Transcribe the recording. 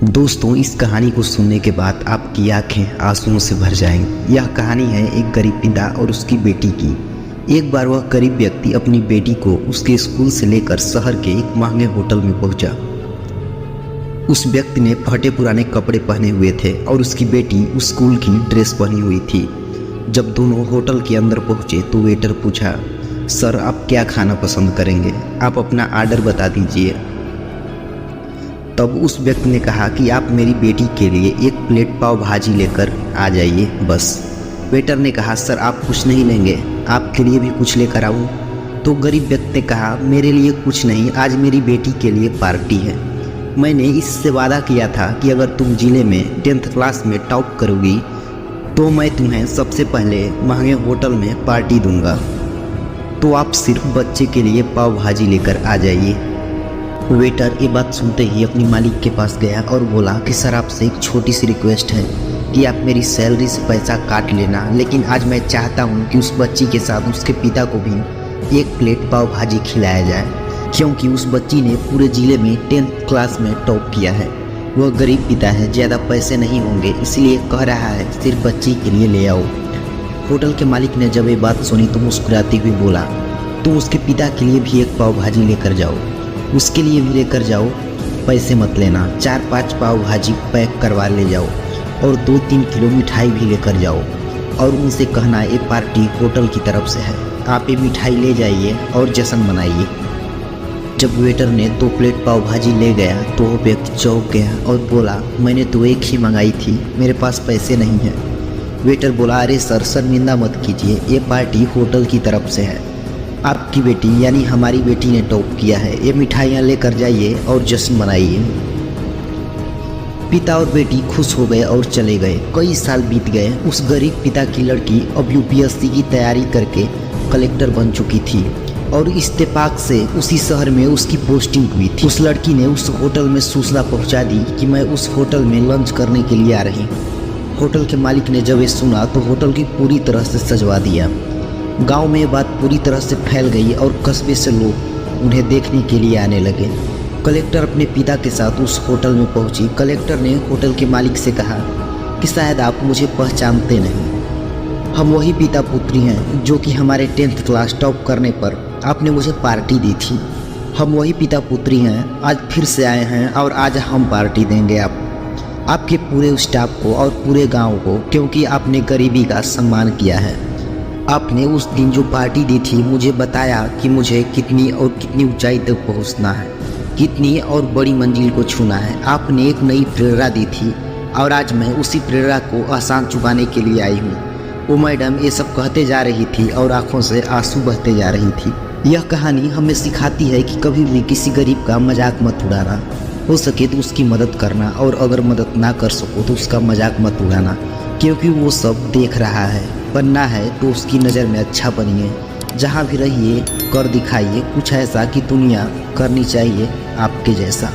दोस्तों, इस कहानी को सुनने के बाद आपकी आंखें आंसुओं से भर जाएंगी। यह कहानी है एक गरीब पिता और उसकी बेटी की। एक बार वह गरीब व्यक्ति अपनी बेटी को उसके स्कूल से लेकर शहर के एक महंगे होटल में पहुंचा। उस व्यक्ति ने फटे पुराने कपड़े पहने हुए थे और उसकी बेटी उस स्कूल की ड्रेस पहनी हुई थी। जब दोनों होटल के अंदर पहुंचे तो वेटर पूछा, सर आप क्या खाना पसंद करेंगे? आप अपना ऑर्डर बता दीजिए। तब उस व्यक्ति ने कहा कि आप मेरी बेटी के लिए एक प्लेट पाव भाजी लेकर आ जाइए बस। वेटर ने कहा, सर आप कुछ नहीं लेंगे, आपके लिए भी कुछ लेकर आऊँ? तो गरीब व्यक्ति ने कहा, मेरे लिए कुछ नहीं, आज मेरी बेटी के लिए पार्टी है। मैंने इससे वादा किया था कि अगर तुम जिले में 10th क्लास में टॉप करोगी तो मैं तुम्हें सबसे पहले महंगे होटल में पार्टी दूंगा। तो आप सिर्फ बच्चे के लिए पाव भाजी लेकर आ जाइए। वेटर ये बात सुनते ही अपनी मालिक के पास गया और बोला कि सर आपसे एक छोटी सी रिक्वेस्ट है कि आप मेरी सैलरी से पैसा काट लेना, लेकिन आज मैं चाहता हूँ कि उस बच्ची के साथ उसके पिता को भी एक प्लेट पाव भाजी खिलाया जाए, क्योंकि उस बच्ची ने पूरे ज़िले में 10th क्लास में टॉप किया है। वह गरीब पिता है, ज़्यादा पैसे नहीं होंगे, इसलिए कह रहा है सिर्फ बच्ची के लिए ले आओ। होटल के मालिक ने जब ये बात सुनी तो मुस्कुराते हुए बोला, तुम उसके पिता के लिए भी एक पाव भाजी लेकर जाओ, उसके लिए भी लेकर जाओ, पैसे मत लेना। 4-5 पाव भाजी पैक करवा ले जाओ और 2-3 किलो मिठाई भी लेकर जाओ और उनसे कहना ये पार्टी होटल की तरफ से है, आप ये मिठाई ले जाइए और जश्न मनाइए। जब वेटर ने 2 प्लेट पाव भाजी ले गया तो वो व्यक्ति चौंक गया और बोला, मैंने तो एक ही मंगाई थी, मेरे पास पैसे नहीं हैं। वेटर बोला, अरे सर शर्मिंदा मत कीजिए, ये पार्टी होटल की तरफ से है, आपकी बेटी यानी हमारी बेटी ने टॉप किया है, ये मिठाइयाँ लेकर जाइए और जश्न मनाइए। पिता और बेटी खुश हो गए और चले गए। कई साल बीत गए। उस गरीब पिता की लड़की अब UPSC की तैयारी करके कलेक्टर बन चुकी थी और इत्तेफाक से उसी शहर में उसकी पोस्टिंग हुई थी। उस लड़की ने उस होटल में सूचना पहुंचा दी कि मैं उस होटल में लंच करने के लिए आ रही हूँ। होटल के मालिक ने जब ये सुना तो होटल की पूरी तरह से सजवा दिया। गांव में ये बात पूरी तरह से फैल गई और कस्बे से लोग उन्हें देखने के लिए आने लगे। कलेक्टर अपने पिता के साथ उस होटल में पहुंची। कलेक्टर ने होटल के मालिक से कहा कि शायद आप मुझे पहचानते नहीं, हम वही पिता पुत्री हैं जो कि हमारे 10th क्लास टॉप करने पर आपने मुझे पार्टी दी थी। हम वही पिता पुत्री हैं, आज फिर से आए हैं और आज हम पार्टी देंगे आपके पूरे स्टाफ को और पूरे गाँव को, क्योंकि आपने गरीबी का सम्मान किया है। आपने उस दिन जो पार्टी दी थी मुझे बताया कि मुझे कितनी और कितनी ऊंचाई तक पहुंचना है, कितनी और बड़ी मंजिल को छूना है। आपने एक नई प्रेरणा दी थी और आज मैं उसी प्रेरणा को आसान चुकाने के लिए आई हूँ। वो मैडम ये सब कहते जा रही थी और आंखों से आंसू बहते जा रही थी। यह कहानी हमें सिखाती है कि कभी भी किसी गरीब का मजाक मत उड़ाना, हो सके तो उसकी मदद करना और अगर मदद ना कर सको तो उसका मजाक मत उड़ाना, क्योंकि वो सब देख रहा है। बनना है तो उसकी नज़र में अच्छा बनिए, जहाँ भी रहिए कर दिखाइए कुछ ऐसा कि दुनिया करनी चाहिए आपके जैसा।